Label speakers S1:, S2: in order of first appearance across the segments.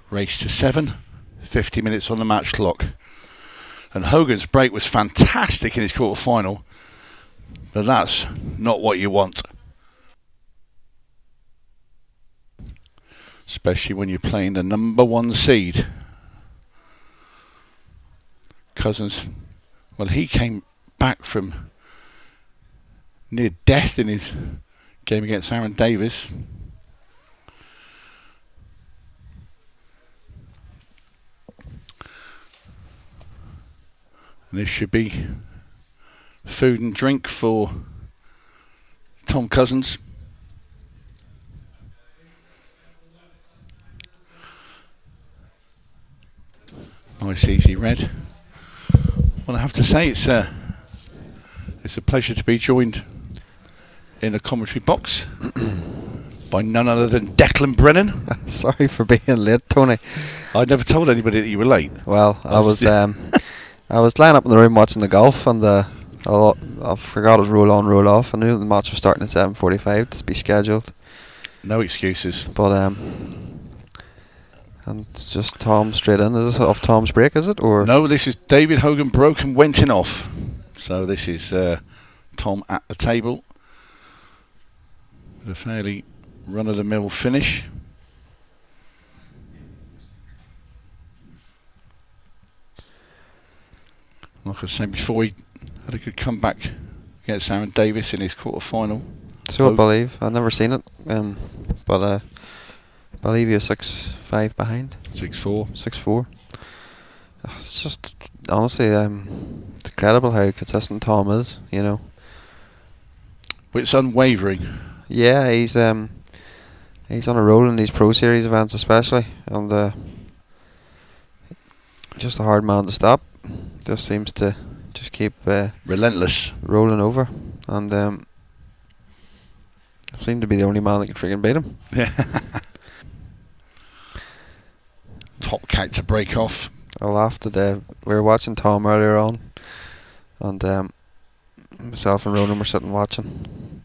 S1: Race to 7, 50 minutes on the match clock. And Hogan's break was fantastic in his quarter final, but that's not what you want. Especially when you're playing the number 1 seed. Cousins, well, he came back from near death in his game against Aaron Davis. And this should be food and drink for Tom Cousins. Nice easy red. Well, I have to say it's a pleasure to be joined in the commentary box by none other than Declan Brennan.
S2: Sorry for being late, Tony.
S1: I never told anybody that you were late.
S2: Well, I was lying up in the room watching the golf, and I forgot it was roll on, roll off. I knew the match was starting at 7:45 to be scheduled.
S1: No excuses.
S2: But and it's just Tom straight in. Is this off Tom's break, is it? Or
S1: no, this is David Hogan broke and went in off. So this is Tom at the table with a fairly run-of-the-mill finish. Like I said before, he had a good comeback against Aaron Davis in his quarter final.
S2: So I believe. I've never seen it, but I believe you're 6-5 behind.
S1: 6-4.
S2: 6-4. It's just honestly, it's incredible how consistent Tom is. You know.
S1: But it's unwavering.
S2: Yeah, he's on a roll in these Pro Series events, especially, and just a hard man to stop. Just seems to just keep
S1: relentless,
S2: rolling over, and seem to be the only man that can freaking beat him.
S1: Yeah. Top cat to break off.
S2: I laughed at we were watching Tom earlier on, and myself and Ronan were sitting watching,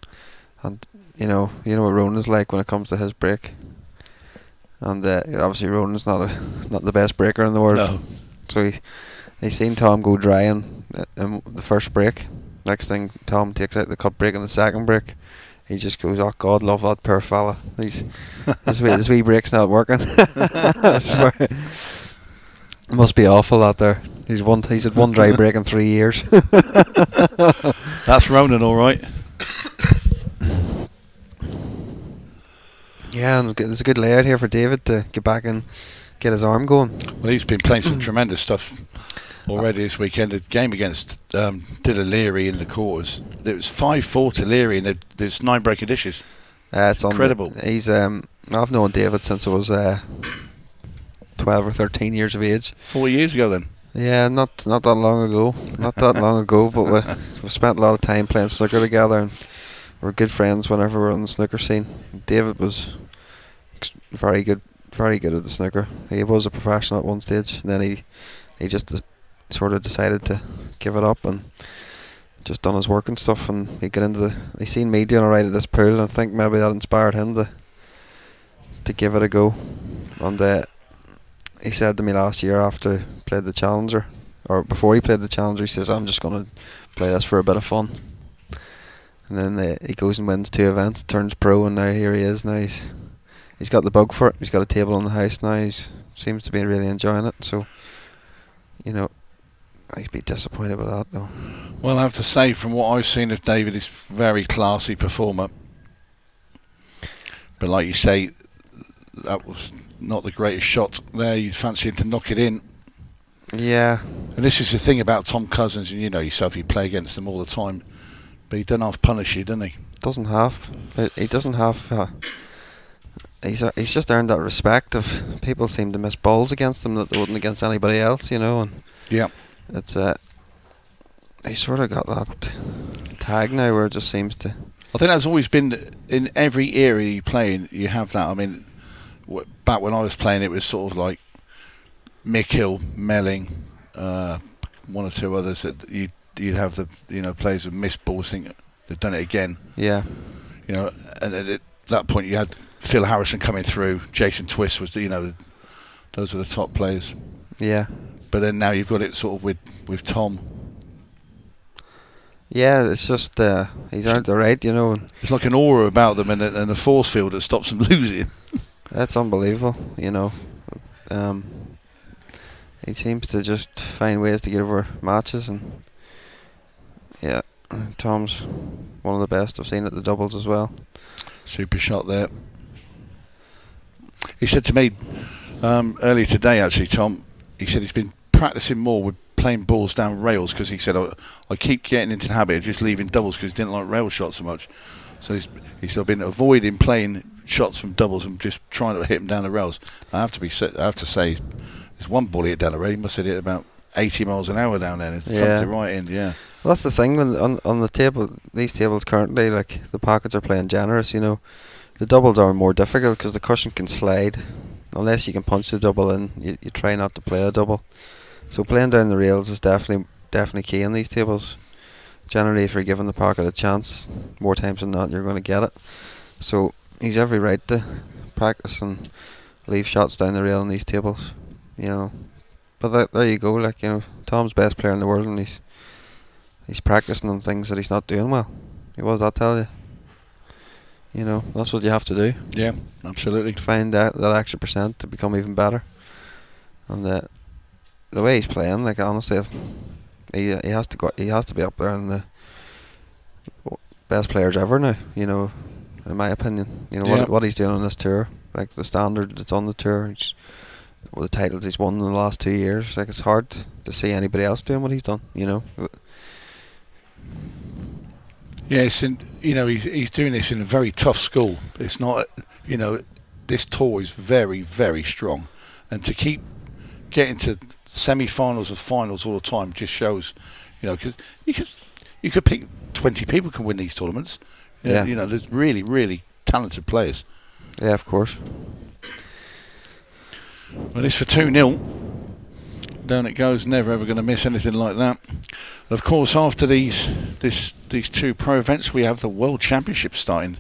S2: and you know what Ronan's like when it comes to his break, and obviously Ronan's not the best breaker in the world.
S1: No.
S2: So he seen Tom go dry in the first break. Next thing, Tom takes out the cut break in the second break. He just goes, "Oh God, love that poor fella. This wee break's not working." Must be awful out there. He's had one dry break in 3 years.
S1: That's Ronan, all right.
S2: Yeah, and it's a good layout here for David to get back and get his arm going.
S1: Well, he's been playing some tremendous stuff already this weekend. The game against Dylan Leary in the quarters. It was 5-4 to Leary, and there's 9 breaking dishes.
S2: It's
S1: incredible.
S2: He's I've known David since I was 12 or 13 years of age.
S1: 4 years ago, then.
S2: Yeah, not that long ago. Not that long ago, but we've spent a lot of time playing snooker together, and we're good friends whenever we're on the snooker scene. David was very good at the snooker. He was a professional at one stage, and then he just sort of decided to give it up and just done his work and stuff, and he seen me doing alright at this pool, and I think maybe that inspired him to give it a go. And he said to me last year after he played the Challenger, or before he played the Challenger, he says, "I'm just going to play this for a bit of fun." And then he goes and wins 2 events, turns pro, and now here he is. Now he's got the bug for it. He's got a table in the house now. He seems to be really enjoying it. So, I'd be disappointed with that, though.
S1: Well, I have to say, from what I've seen of David, he's a very classy performer. But like you say, that was not the greatest shot there. You'd fancy him to knock it in.
S2: Yeah.
S1: And this is the thing about Tom Cousins, and you know yourself, you play against him all the time. But he doesn't half punish you, doesn't he?
S2: Doesn't have. He doesn't have. He's just earned that respect of people seem to miss balls against him that they wouldn't against anybody else, And
S1: yeah,
S2: it's he sort of got that tag now where it just seems to.
S1: I think that's always been in every area you play in. You have that. I mean, back when I was playing, it was sort of like Mick Hill, Melling, one or two others that you'd have the players who missed balls think they've done it again.
S2: Yeah.
S1: And at that point you had Phil Harrison coming through. Jason Twist was the Those are the top players.
S2: Yeah.
S1: But then now you've got it sort of with Tom.
S2: Yeah, it's just he's earned the right, you know. And
S1: it's like an aura about them and a force field that stops them losing.
S2: that's unbelievable, you know. He seems to just find ways to get over matches, and yeah, Tom's one of the best I've seen at the doubles as well.
S1: Super shot there. He said to me earlier today, actually, Tom, he said he's been practicing more with playing balls down rails, because he said I keep getting into the habit of just leaving doubles because he didn't like rail shots so much. So he's been avoiding playing shots from doubles and just trying to hit them down the rails. I have to say, there's one ball he hit down the rail. He must have hit about 80 miles an hour down there. And thumped it right in. Yeah.
S2: Well, that's the thing when on the table, these tables currently, like the pockets are playing generous. You know, the doubles are more difficult because the cushion can slide. Unless you can punch the double in, you try not to play a double. So playing down the rails is definitely key in these tables. Generally, if you're giving the pocket a chance, more times than not, you're going to get it. So he's every right to practice and leave shots down the rail in these tables. You know, but there you go. Like, you know, Tom's best player in the world, and he's practicing on things that he's not doing well. What does that tell you? You know, that's what you have to do.
S1: Yeah, absolutely.
S2: Find that extra percent to become even better. And the way he's playing, like, honestly, he has to go. He has to be up there in the best players ever now. You know, in my opinion. You know, what he's doing on this tour, like the standard that's on the tour, the titles he's won in the last 2 years. Like, it's hard to see anybody else doing what he's done. You know.
S1: Yes, and you know he's doing this in a very tough school. It's not, you know, this tour is very, very strong, and to keep getting to semi-finals and finals all the time just shows, you know, because you could pick 20 people can win these tournaments.
S2: Yeah.
S1: You know, there's really, really talented players.
S2: Yeah, of course.
S1: Well, it's for 2-0. Down it goes. Never ever going to miss anything like that. And of course, after these two pro events, we have the World Championship starting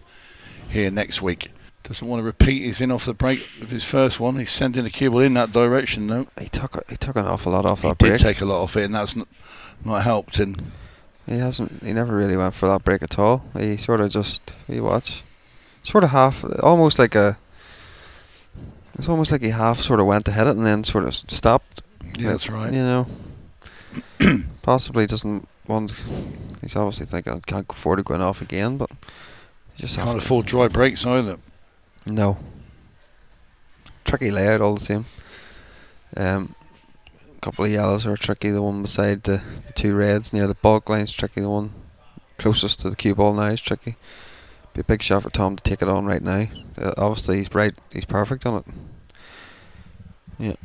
S1: here next week. Doesn't want to repeat. He's in off the break of his first one. He's sending the cue ball in that direction, though.
S2: He took an awful lot off that
S1: break.
S2: break.
S1: He did take a lot off it, and that's not helped. And
S2: he never really went for that break at all. He sort of just, sort of half, almost like it's almost like he half sort of went to hit it and then sort of stopped.
S1: Yeah, that's right.
S2: You know, possibly doesn't want. He's obviously thinking, I can't afford it going off again, but just
S1: can't afford dry breaks either.
S2: No. Tricky layout all the same. Couple of yellows are tricky. The one beside the two reds near the bulk line's tricky. The one closest to the cue ball now is tricky. Be a big shot for Tom to take it on right now. Obviously he's bright. He's perfect on it. Yeah.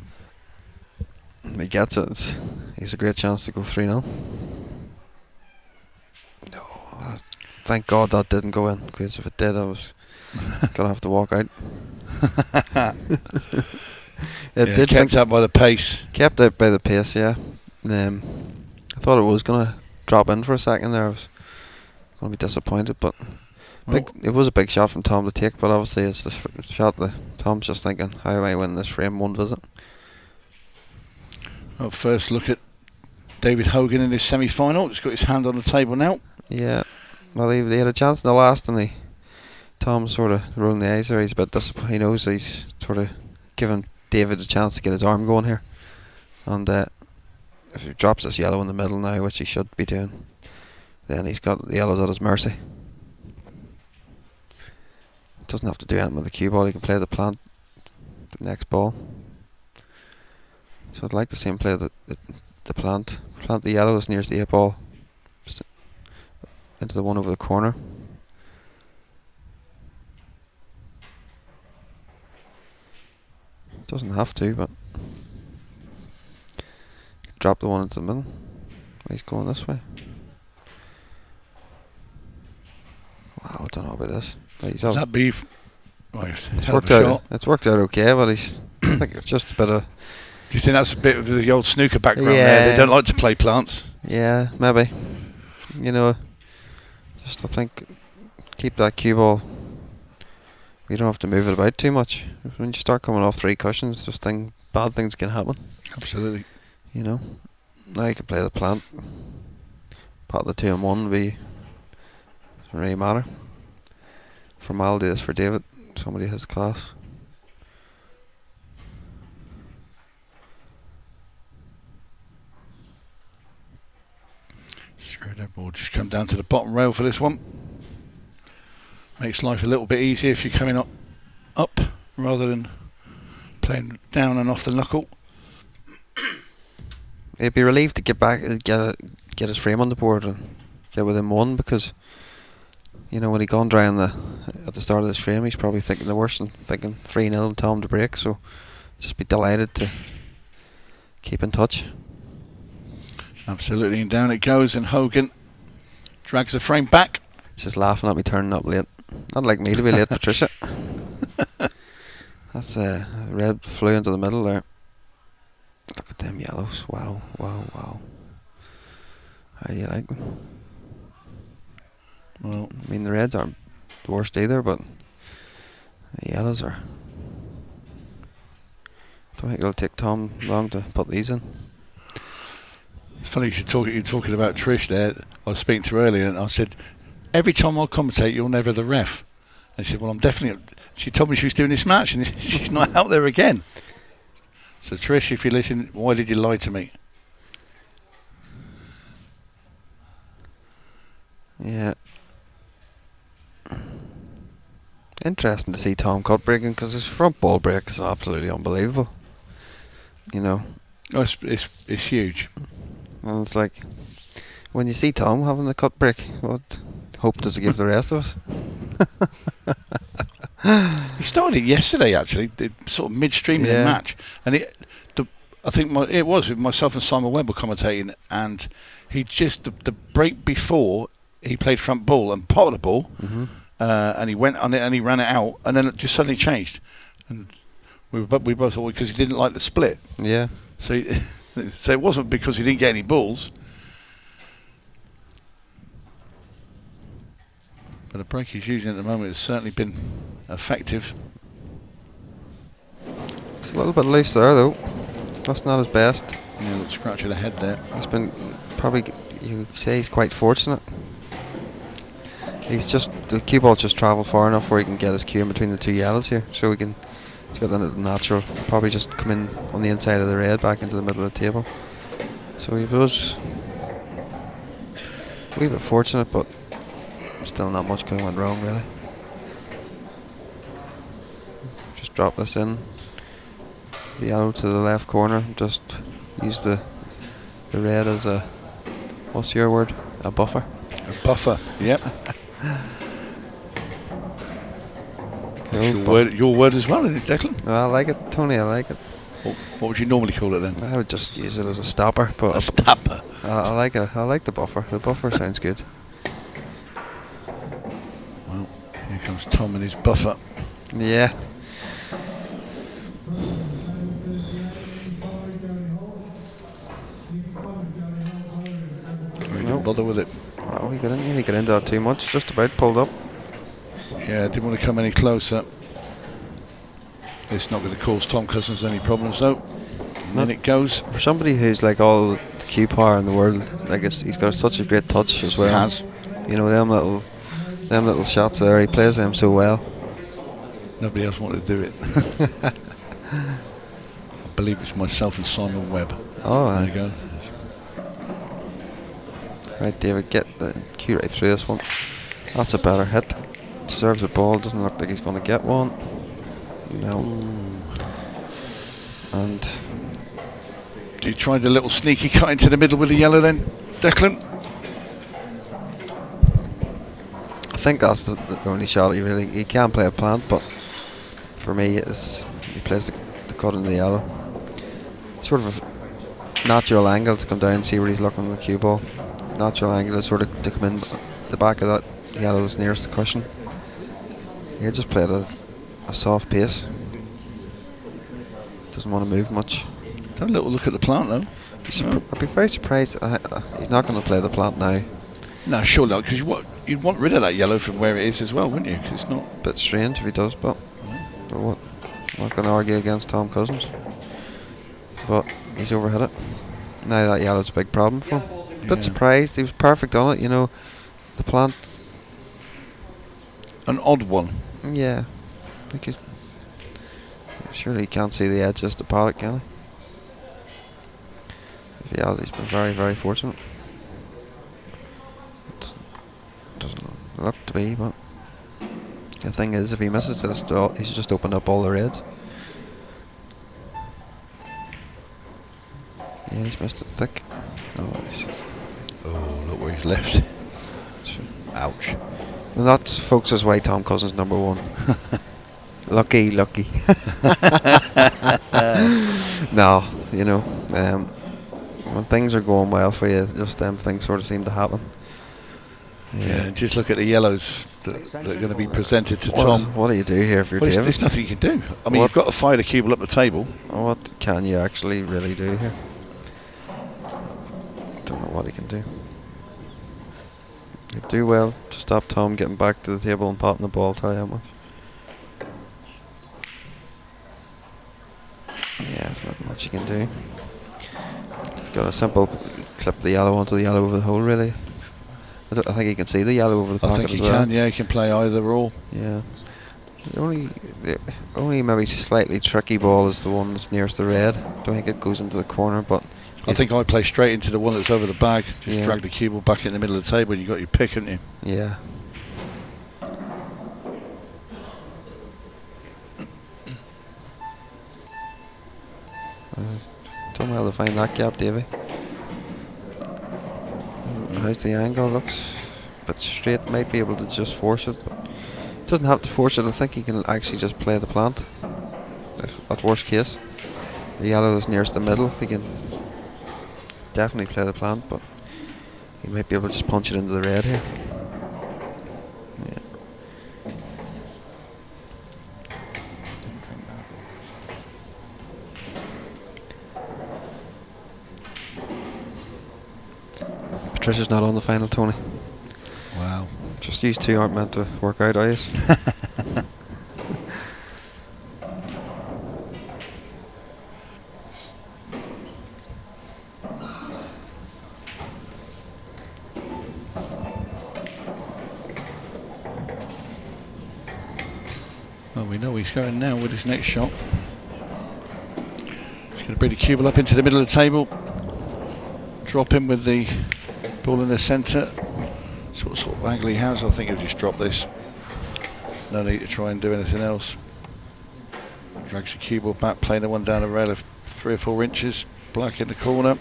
S2: He gets it. He's a great chance to go 3-0. No. Thank God that didn't go in, because if it did, I was gonna have to walk out.
S1: It kept out by the pace.
S2: Kept out by the pace, yeah. I thought it was gonna drop in for a second there. I was gonna be disappointed, but it was a big shot from Tom to take. But obviously, it's this shot that Tom's just thinking, how do I win this frame one visit?
S1: Well, first look at David Hogan in his semi-final. He's got his hand on the table now.
S2: Yeah. Well, he had a chance in the last, and Tom's sort of rolling the eyes there. He's a bit disappointed. He knows he's sort of giving David a chance to get his arm going here. And if he drops this yellow in the middle now, which he should be doing, then he's got the yellows at his mercy. Doesn't have to do anything with the cue ball. He can play the plant, the next ball. So I'd like to see him play the plant. Plant the yellows nearest the 8 ball. Just into the one over the corner. Doesn't have to, but drop the one into the middle. He's going this way. Wow, I don't know about this.
S1: Does that beef?
S2: It's worked out. It's worked out okay, but I think it's just a bit of.
S1: Do you think that's a bit of the old snooker background there? They don't like to play plants.
S2: Yeah, maybe. You know, just I think keep that cue ball. You don't have to move it about too much. When you start coming off 3 cushions, just bad things can happen.
S1: Absolutely.
S2: You know. Now you can play the plant. Pot the 2 and 1 doesn't really matter. Formality is for David. Somebody his class.
S1: We'll just come down to the bottom rail for this one. Makes life a little bit easier if you're coming up rather than playing down and off the knuckle.
S2: He'd be relieved to get back, get his frame on the board and get within 1, because when he gone dry at the start of this frame, he's probably thinking the worst and thinking 3-0 Tom to break. So just be delighted to keep in touch.
S1: Absolutely, and down it goes, and Hogan drags the frame back.
S2: Just laughing at me turning up late. Not like me to be late, Patricia. That's red flew into the middle there. Look at them yellows. Wow, wow, wow. How do you like them?
S1: Well,
S2: I mean, the reds aren't the worst either, but the yellows are. Don't think it'll take Tom long to put these in.
S1: It's funny you're talking about Trish there. I was speaking to her earlier, and I said, every time I commentate, you're never the ref. And she said, well, I'm definitely. She told me she was doing this match, and she's not out there again. So Trish, if you listen, why did you lie to me?
S2: Yeah. Interesting to see Tom cut breaking, because his front ball break is absolutely unbelievable.
S1: Oh, it's huge.
S2: And it's like, when you see Tom having the cut break, what hope does it give the rest of us?
S1: He started it yesterday, actually, sort of midstream in the match, and I think it was myself and Simon Webb were commentating, and he just the break before he played front ball and potted the ball, and he went on it and he ran it out, and then it just suddenly changed, and we both thought because he didn't like the split.
S2: Yeah.
S1: So it wasn't because he didn't get any balls. But the break he's using at the moment has certainly been effective.
S2: It's a little bit loose there though. That's not his best.
S1: Yeah, a little scratch of the head there.
S2: He's been probably, you could say he's quite fortunate. The cue ball just travelled far enough where he can get his cue in between the 2 yellows here. So he's got the natural, probably just come in on the inside of the red back into the middle of the table. So he was a wee bit fortunate, but still not much could have went wrong really. Just drop this in. The yellow to the left corner. Just use the red as a, what's your word? A buffer.
S1: A buffer, yep. Your word as well, isn't it, Declan?
S2: Well, I like it, Tony. I like it.
S1: What would you normally call it then?
S2: I would just use it as a stopper. But
S1: a stopper.
S2: I like the buffer. The buffer sounds good.
S1: Well, here comes Tom and his buffer.
S2: Yeah.
S1: We didn't bother with it.
S2: Oh, we didn't really get into that too much. Just about pulled up.
S1: Yeah, didn't want to come any closer. It's not going to cause Tom Cousins any problems though. And then it goes.
S2: For somebody who's like all the cue power in the world, like he's got such a great touch as well.
S1: He has.
S2: Them little shots there, he plays them so well.
S1: Nobody else wanted to do it. I believe it's myself and Simon Webb.
S2: Oh,
S1: there you go.
S2: Right, David, get the cue right through this one. That's a better hit. Deserves a ball. Doesn't look like he's going to get one. No. And
S1: do you try the little sneaky cut into the middle with the yellow then, Declan?
S2: I think that's the only shot he can play a plant, but for me he plays the cut in the yellow. Sort of a natural angle to come down and see where he's looking at the cue ball. Natural angle is sort of to come in the back of that yellow is nearest the cushion. He just played a soft pace. Doesn't want to move much.
S1: Have a little look at the plant though.
S2: I'd be very surprised. He's not going to play the plant now.
S1: No, sure not, because you'd want rid of that yellow from where it is as well, wouldn't you? Because it's not.
S2: A bit strange if he does, but what? I'm not going to argue against Tom Cousins. but he's overhit it. Now that yellow's a big problem for him. Bit
S1: Yeah.
S2: surprised, he was perfect on it, you know. The plant,
S1: An odd one.
S2: yeah. I think surely he can't see the edge of the paddock, can he? Yeah, he's been very, very fortunate. It doesn't look to be, but the thing is, if he misses this, he's just opened up all the reds. Yeah, he's missed it thick.
S1: Oh, look where he's left. Ouch.
S2: And that's, folks, is why Tom Cousins #1. Lucky. No, you know, when things are going well for you, just them things sort of seem to happen.
S1: Yeah, just look at the yellows that are going to be presented to Tom.
S2: What do you do here if you're David?
S1: There's nothing you can do. I mean, you've got to fire the cue up the table.
S2: What can you actually really do here? Don't know what he can do. He'd do well to stop Tom getting back to the table and potting the ball, tell you how much. Yeah, there's not much you can do. He's got a simple clip the yellow onto the yellow over the hole, really. I think he can see the yellow over the pocket.
S1: I think he can, yeah, he can play either or.
S2: Yeah. The only maybe slightly tricky ball is the one that's nearest the red. Don't think it goes into the corner, but
S1: I think I play straight into the one that's over the bag. Just drag the cue ball back in the middle of the table and you got your pick, haven't you?
S2: Yeah. Don't know how to find that gap, Davey. How's the angle? Looks a bit straight. Might be able to just force it, but doesn't have to force it. I think he can actually just play the plant. If at worst case, the yellow is nearest the middle, he can definitely play the plant, but he might be able to just punch it into the red here. Yeah. Patricia's not on the final, Tony.
S1: Wow.
S2: Just these two aren't meant to work out, are you?
S1: Well, we know he's going now with his next shot. He's going to bring the cue ball up into the middle of the table. Drop him with the ball in the centre. That's what sort of angle he has. I think he'll just drop this. No need to try and do anything else. Drags the cue ball back, playing the one down the rail of 3 or 4 inches. Black in the corner.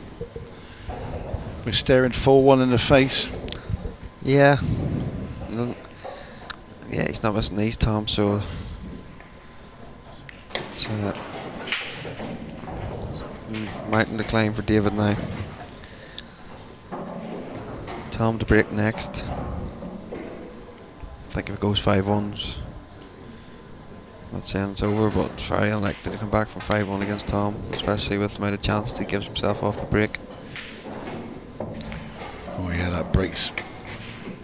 S1: We're staring 4-1 in the face.
S2: Yeah. Yeah, he's not missing these, Tom, so it's mountain decline for David now. Tom to break next. I think if it goes 5-1, not saying it's over, but it's very unlikely to come back from 5-1 against Tom, especially with the amount of chances he gives himself off the break.
S1: Oh yeah, that break's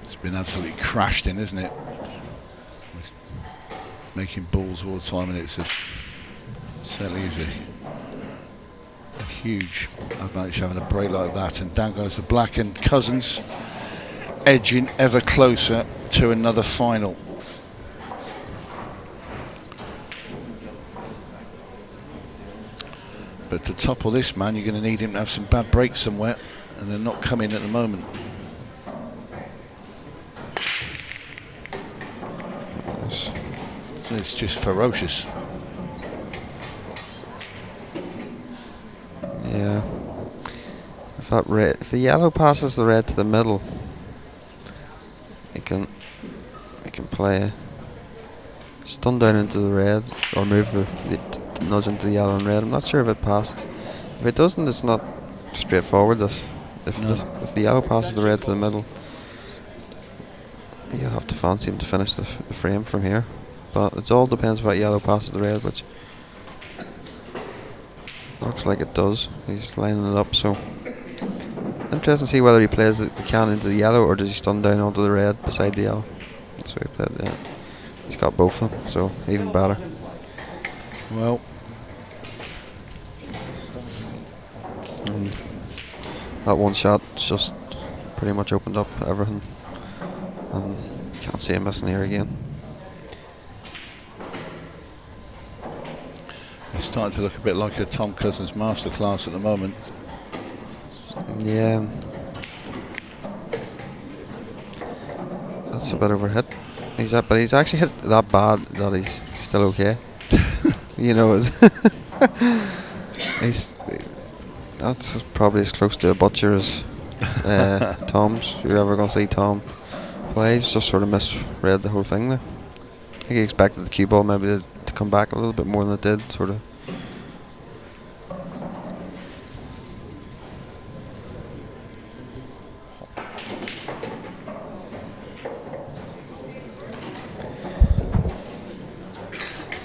S1: it's been absolutely crashed in, isn't it? Making balls all the time, and certainly is a huge advantage having a break like that. And down goes the black, and Cousins edging ever closer to another final. But to topple this man, you're going to need him to have some bad breaks somewhere, and they're not coming at the moment. It's just ferocious.
S2: Yeah. If the yellow passes the red to the middle, he can play stun down into the red or move the nudge into the yellow and red. I'm not sure if it passes. If it doesn't, it's not straightforward. If the yellow passes the red to the middle, you'll have to fancy him to finish the frame from here. But it all depends what yellow passes the red, which looks like it does. He's lining it up, so interesting to see whether he plays the can into the yellow or does he stun down onto the red beside the yellow. That's what he played. Yeah. He's got both of them, so even better.
S1: Well,
S2: that one shot just pretty much opened up everything, and can't see him missing here again.
S1: It's starting to look a bit like a Tom Cousins masterclass at the moment.
S2: Yeah, that's a bit overhit. But he's actually hit that bad that he's still okay. You know, that's probably as close to a butcher as Tom's. If you're ever going to see Tom play, he's just sort of misread the whole thing there. I think he expected the cue ball maybe to come back a little bit more than it did, sort of.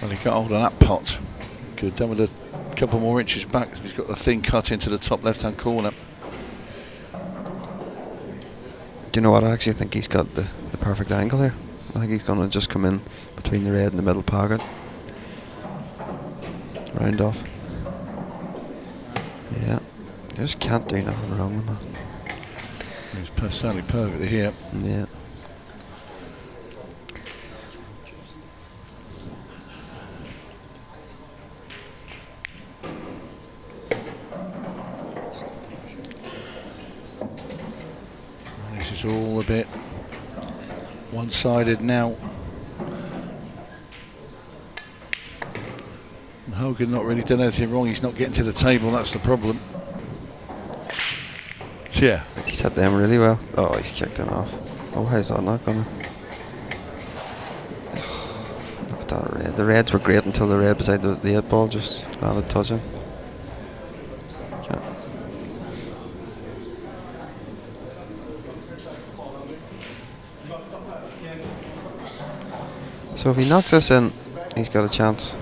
S1: Well, he got hold of that pot. Good, done with a couple more inches back. He's got the thin cut into the top left-hand corner.
S2: Do you know what? I actually think he's got the perfect angle here. I think he's going to just come in between the red and the middle pocket. Round off. Yeah. You just can't do nothing wrong with that.
S1: He's certainly perfectly here.
S2: Yeah.
S1: This is all a bit one-sided now. And Hogan not really done anything wrong. He's not getting to the table. That's the problem. Yeah.
S2: He's hit them really well. Oh, he's kicked him off. Oh, how's that not gonna? Look at that red. The reds were great until the red beside the 8 ball just landed touching. So if he knocks this in, he's got a chance.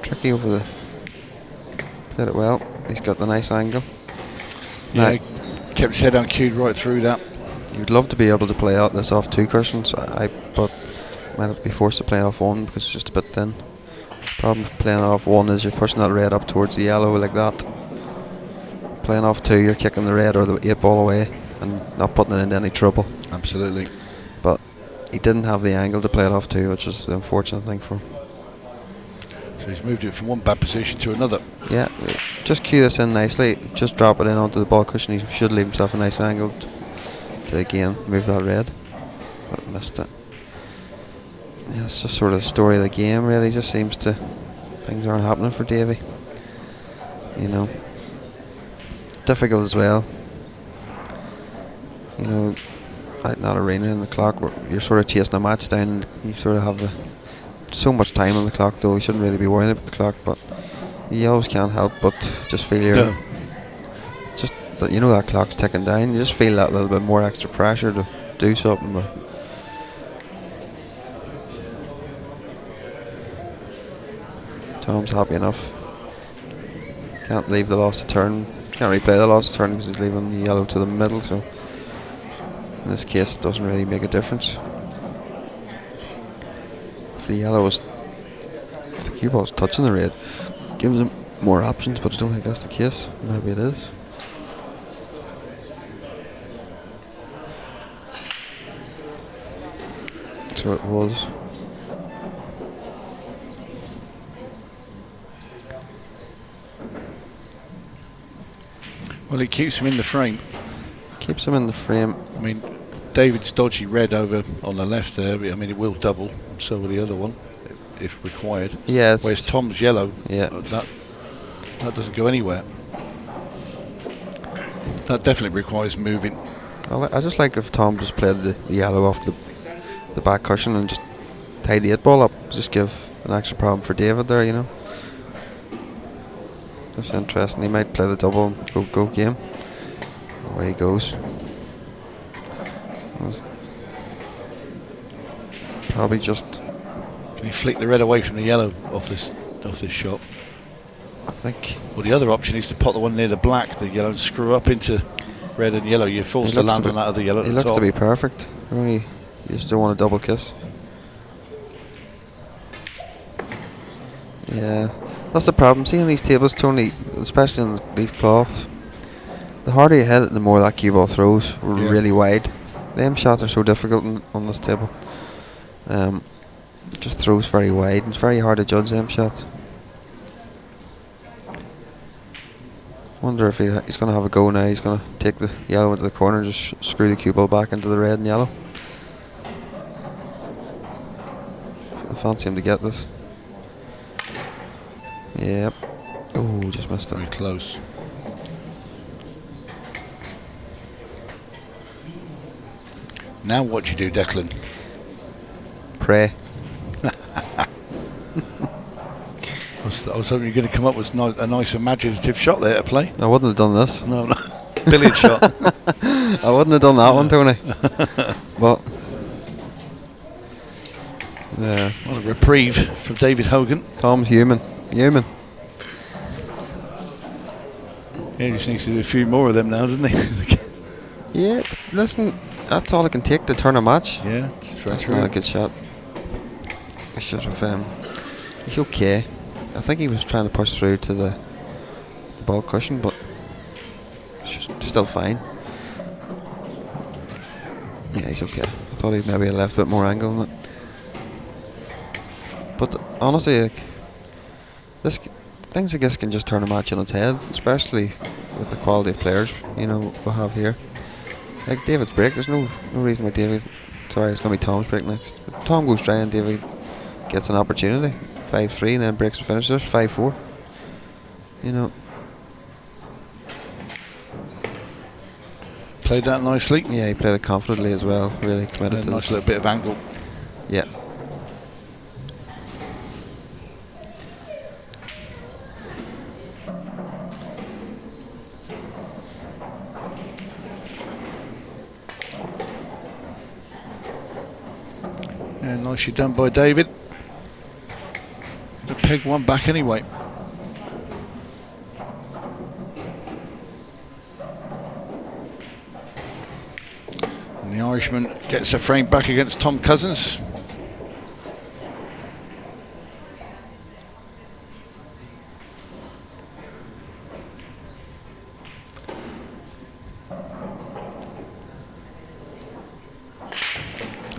S2: Tricky over the... Played it well. He's got the nice angle.
S1: Yeah, he kept his head on cued right through that.
S2: You'd love to be able to play out this off 2 cushions, but might have to be forced to play off 1 because it's just a bit thin. The problem with playing off 1 is you're pushing that red up towards the yellow like that. Playing off 2, you're kicking the red or the 8 ball away and not putting it into any trouble.
S1: Absolutely.
S2: But he didn't have the angle to play it off 2, which is the unfortunate thing for him.
S1: So he's moved it from one bad position to another.
S2: Yeah, just cue this in nicely. Just drop it in onto the ball cushion. He should leave himself a nice angle to again move that red. But missed it. Yeah, it's just sort of the story of the game really. Just seems to... things aren't happening for Davy. You know. Difficult as well. You know, out in that arena in the clock, you're sort of chasing a match down and you sort of have so much time on the clock, though you shouldn't really be worrying about the clock, but you always can't help but just feel just that, you know, that clock's ticking down. You just feel that little bit more extra pressure to do something. But Tom's happy enough. Can't leave the loss to turn. Can't replay the loss to turn because he's leaving the yellow to the middle, so in this case it doesn't really make a difference. If the yellow was... if the cue ball was touching the red, it gives him more options, but I don't think that's the case. Maybe it is. So it was.
S1: Well, it keeps him in the frame.
S2: Keeps him in the frame.
S1: I mean, David's dodgy red over on the left there. I mean, it will double. So will the other one, if required.
S2: Yeah.
S1: Whereas Tom's yellow.
S2: Yeah.
S1: That doesn't go anywhere. That definitely requires moving.
S2: I just like if Tom just played the yellow off the back cushion and just tied the 8 ball up. Just give an extra problem for David there, you know. That's interesting. He might play the double and go game. Away he goes. That's probably just...
S1: Can he flick the red away from the yellow off this shot?
S2: I think...
S1: Well, the other option is to pot the one near the black, the yellow, and screw up into red and yellow. You're forced to land on that other yellow at the top.
S2: He looks to be perfect. Only you just don't want a double kiss. Yeah, that's the problem. Seeing these tables, Tony, especially in these cloths, the harder you hit it, the more that cue ball throws
S1: Yeah.
S2: really wide. Them shots are so difficult on this table. Just throws very wide. It's very hard to judge them shots. Wonder if he's going to have a go now. He's going to take the yellow into the corner and just screw the cue ball back into the red and yellow. I fancy him to get this. Yep. Oh, just missed it.
S1: Very close. Now what do you do, Declan?
S2: Pray.
S1: I was hoping you were going to come up with a nice imaginative shot there to play.
S2: I wouldn't have done this.
S1: No. Billiard shot.
S2: I wouldn't have done that one, Tony. But yeah.
S1: What a reprieve from David Hogan.
S2: Tom's human. Human.
S1: Yeah, he just needs to do a few more of them now, doesn't he?
S2: Yeah, listen, that's all it can take to turn a match.
S1: Yeah, that's
S2: Not a good shot. He should have. He's okay. I think he was trying to push through to the ball cushion, but still fine. Yeah, he's okay. I thought he'd maybe have left a bit more angle on it. But honestly, like, things I guess can just turn a match on its head, especially with the quality of players we have here. Like David's break, there's no reason why David. Sorry, it's going to be Tom's break next. But Tom goes dry and David gets an opportunity. 5-3 and then breaks and finishes 5-4.
S1: Played that nicely.
S2: Yeah, he played it confidently as well. Really committed to
S1: nice little bit of angle.
S2: Yeah.
S1: Yeah, nicely done by David. Gonna peg one back anyway. And the Irishman gets a frame back against Tom Cousins.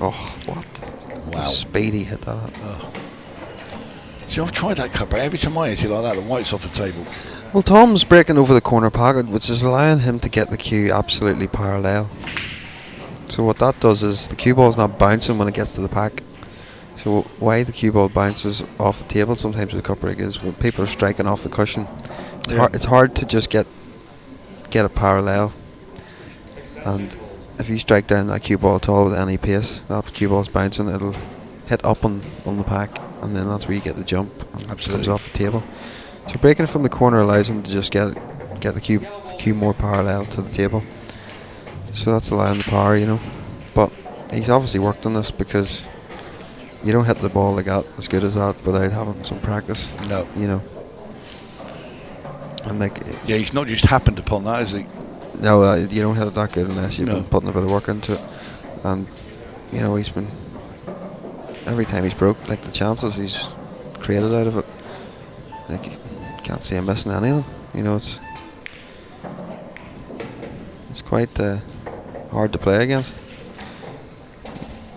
S2: Oh, what?
S1: Wow.
S2: Speedy hit that up.
S1: Oh. See, I've tried that cut, but every time I hit it like that, the white's off the table.
S2: Well, Tom's breaking over the corner pocket, which is allowing him to get the cue absolutely parallel. So what that does is the cue ball's not bouncing when it gets to the pack. So why the cue ball bounces off the table sometimes with the cup break is when people are striking off the cushion. It's hard to just get it parallel. And if you strike down that cue ball at all with any pace, that cue ball's bouncing, it'll hit up on the pack, and then that's where you get the jump. And it comes off the table. So breaking it from the corner allows him to just get the cue more parallel to the table. So that's allowing the power, But he's obviously worked on this because you don't hit the ball like that, as good as that, without having some practice.
S1: No.
S2: And
S1: yeah, he's not just happened upon that, is he?
S2: No, you don't hit it that good unless you've been putting a bit of work into it. And he's been, every time he's broke, like the chances he's created out of it, like you can't see him missing any of them. It's quite hard to play against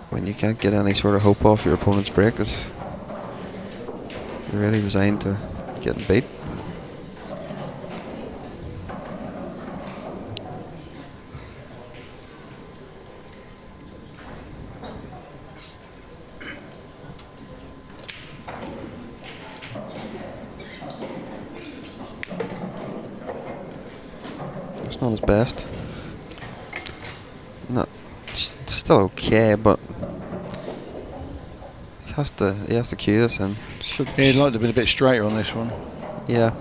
S2: when you can't get any sort of hope off your opponent's break. You're really resigned to getting beat. It's not his best. Still okay, but he has to cue this and
S1: Yeah, he'd like to be a bit straighter on this one.
S2: Yeah.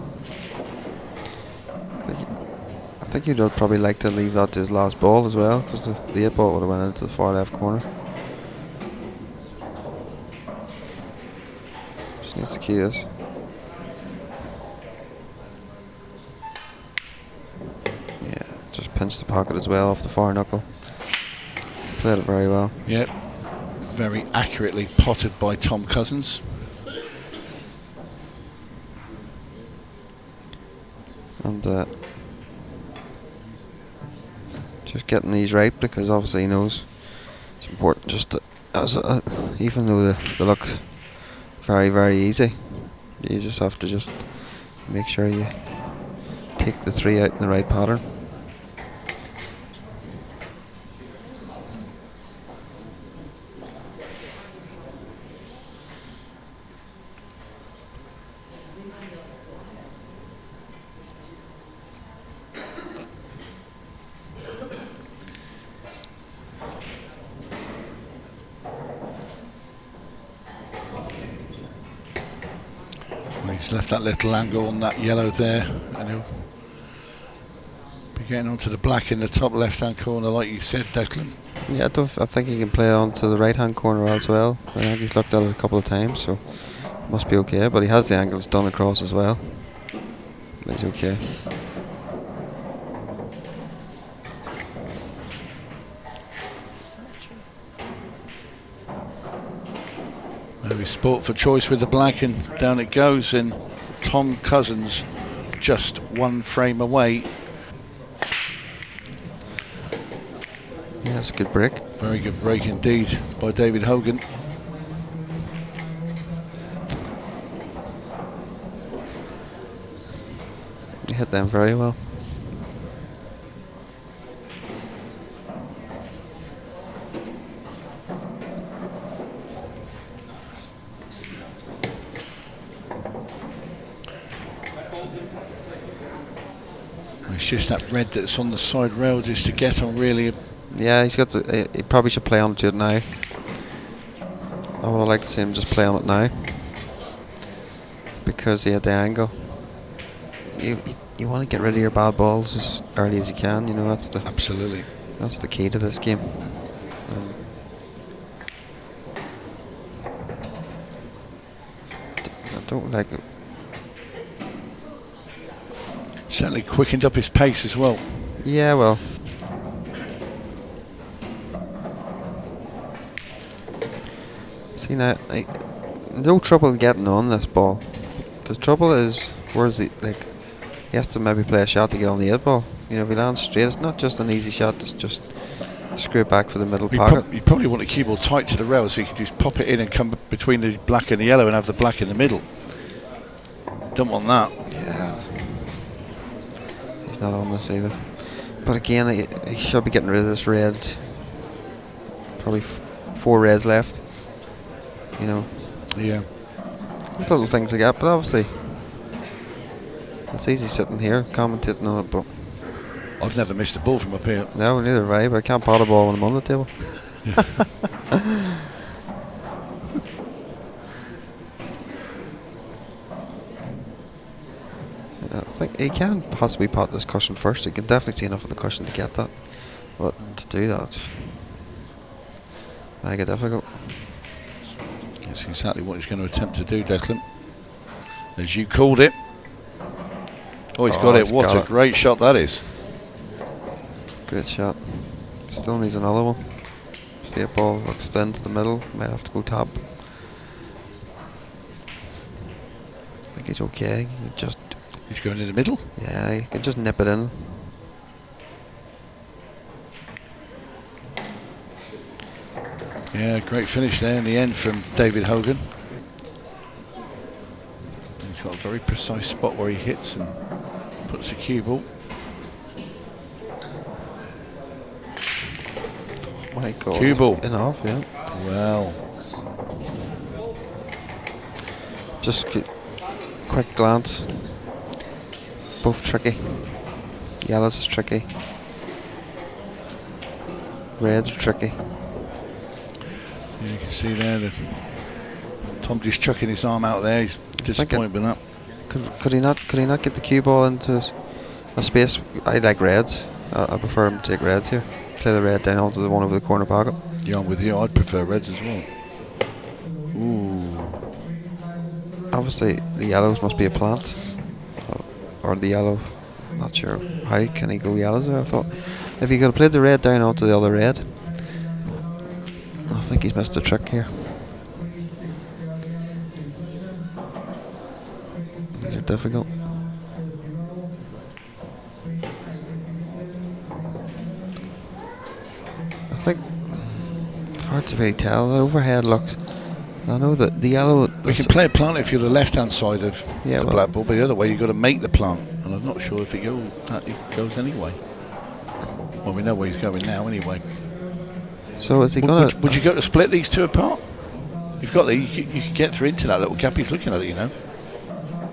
S2: I think he'd probably like to leave that to his last ball as well, because the 8 ball would have went into the far left corner. Just needs to cue this. Yeah, just pinched the pocket as well off the far knuckle. Played it very well.
S1: Yep. Very accurately potted by Tom Cousins.
S2: And just getting these right, because obviously he knows it's important. Just to, even though they look very, very easy, you just have to just make sure you take the 3 out in the right pattern.
S1: Well, he's left that little angle on that yellow there, and he'll be getting onto the black in the top left-hand corner, like you said, Declan.
S2: Yeah, I think he can play on to the right-hand corner as well. I think he's looked at it a couple of times, so must be okay. But he has the angles done across as well. But he's okay.
S1: Maybe sport for choice with the black, and down it goes. And Tom Cousins just 1 frame away.
S2: Yeah, that's a good break.
S1: Very good break indeed by David Hogan.
S2: He hit them very well.
S1: It's just that red that's on the side rail just to get on, really.
S2: Yeah, he's got the. He probably should play on to it now. I would like to see him just play on it now, because he had the angle. You want to get rid of your bad balls as early as you can. You know,
S1: Absolutely.
S2: That's the key to this game. I don't like it.
S1: Certainly quickened up his pace as well.
S2: Yeah, well. See now, no trouble getting on this ball. The trouble is, where's he, like, he has to maybe play a shot to get on the 8-ball. You know, if he lands straight, it's not just an easy shot to just screw it back for the middle pocket.
S1: You probably want to keep all tight to the rail so you can just pop it in and come between the black and the yellow and have the black in the middle. Don't want that.
S2: Yeah. He's not on this either. But again, he should be getting rid of this red. Probably 4 reds left. You know.
S1: Yeah.
S2: There's little things like that, but obviously it's easy sitting here commentating on it. But
S1: I've never missed a ball from up here.
S2: no, neither have I. But I can't pot a ball when I'm on the table. I think he can possibly pot this cushion first. He can definitely see enough of the cushion to get that. But to do that, mega difficult.
S1: That's exactly what he's going to attempt to do, Declan. As you called it. Oh, he's got it. What a great shot that is.
S2: Great shot. Still needs another one. See a ball looks thin to the middle. Might have to go top. I think he's okay.
S1: He's going in the middle?
S2: Yeah, he can just nip it in.
S1: Yeah, great finish there in the end from David Hogan. He's got a very precise spot where he hits and puts a cue ball.
S2: Oh my God.
S1: Cue ball.
S2: Enough, yeah.
S1: Well.
S2: Just quick glance. Both tricky. Yellows is tricky. Reds are tricky.
S1: Yeah, you can see there that Tom just chucking his arm out there. He's disappointed with that.
S2: Could he not get the cue ball into a space? I like reds. I prefer him to take reds here. Play the red down onto the one over the corner pocket.
S1: Yeah, I'm with you. I'd prefer reds as well. Ooh.
S2: Obviously, the yellows must be a plant. Or the yellow. I'm not sure. How can he go yellows there? I thought if he could have played the red down onto the other red. I think he's missed a trick here. These are difficult. think it's hard to really tell. The overhead looks. I know that the yellow.
S1: We can play a plant if you're the left-hand side of the black ball, but the other way you've got to make the plant, and I'm not sure if it goes anyway. Well, we know where he's going now anyway.
S2: So is he gonna?
S1: Would you go to split these two apart? You've got you can get through into that little gap. He's looking at it, you know.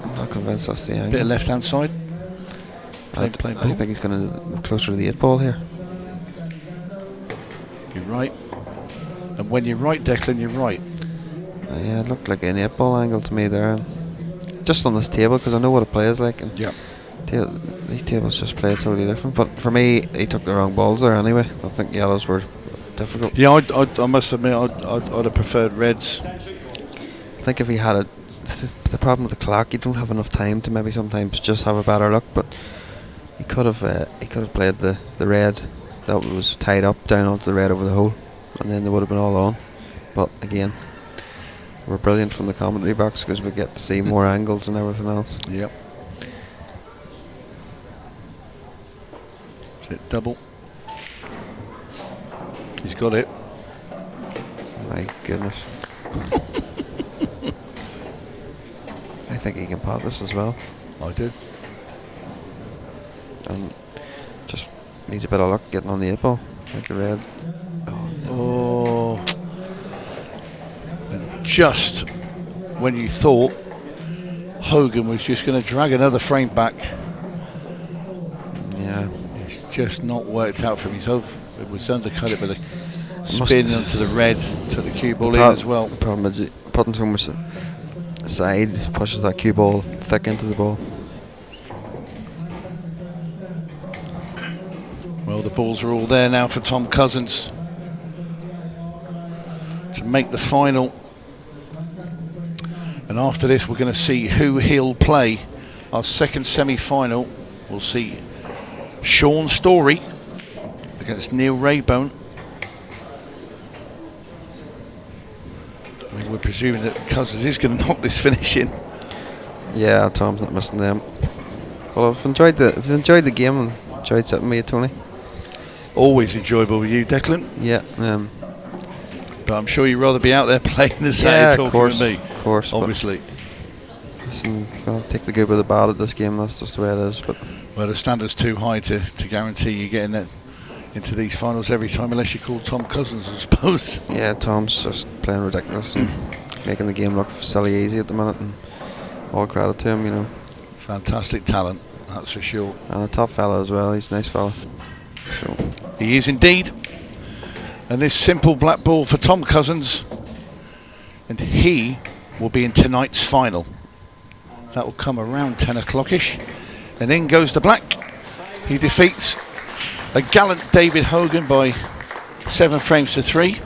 S2: I'm not convinced that's the angle.
S1: Bit of left-hand side.
S2: I think he's going to move closer to the 8 ball here.
S1: You're right. And when you're right, Declan, you're right.
S2: Yeah, it looked like an 8 ball angle to me there. Just on this table, because I know what it plays like. And
S1: yeah.
S2: These tables just play totally different. But for me, he took the wrong balls there anyway. I think yellows were difficult.
S1: Yeah, I must admit, I'd have preferred reds.
S2: I think if he had the problem with the clock, you don't have enough time to maybe sometimes just have a better look. But he could have played the red that was tied up down onto the red over the hole, and then they would have been all on. But again, we're brilliant from the commentary box because we get to see more angles and everything else.
S1: Yep. Is it double? He's got it.
S2: My goodness. I think he can pot this as well.
S1: I do.
S2: And just needs a bit of luck getting on the 8 ball. Like the red. Oh no.
S1: Oh. And just when you thought Hogan was just going to drag another frame back.
S2: Yeah.
S1: It's just not worked out for him. It was undercut it with a spin onto the red, took the cue ball in as well.
S2: The problem is putting too much side pushes that cue ball thick into the ball.
S1: Well, the balls are all there now for Tom Cousins to make the final. And after this, we're going to see who he'll play. Our second semi-final, we'll see Sean Story against Neil Raybone. I mean, we're presuming that Cousins is going to knock this finish in.
S2: Yeah, Tom's not missing them. Well, I've enjoyed the game and enjoyed sitting with you, Tony.
S1: Always enjoyable with you, Declan.
S2: Yeah.
S1: But I'm sure you'd rather be out there playing than sat here talking with me.
S2: Of course.
S1: Obviously.
S2: Listen, gonna take the good with the bad at this game. That's just the way it is. But
S1: well, the standard's too high to guarantee you getting into these finals every time, unless you call Tom Cousins, I suppose.
S2: Yeah, Tom's just playing ridiculous and making the game look silly easy at the minute, and all credit to him, you know.
S1: Fantastic talent, that's for sure.
S2: And a top fella as well. He's a nice fella. So
S1: he is indeed. And this simple black ball for Tom Cousins, and he will be in tonight's final. That will come around 10 o'clock-ish. And in goes the black. He defeats a gallant David Hogan by 7 frames to 3.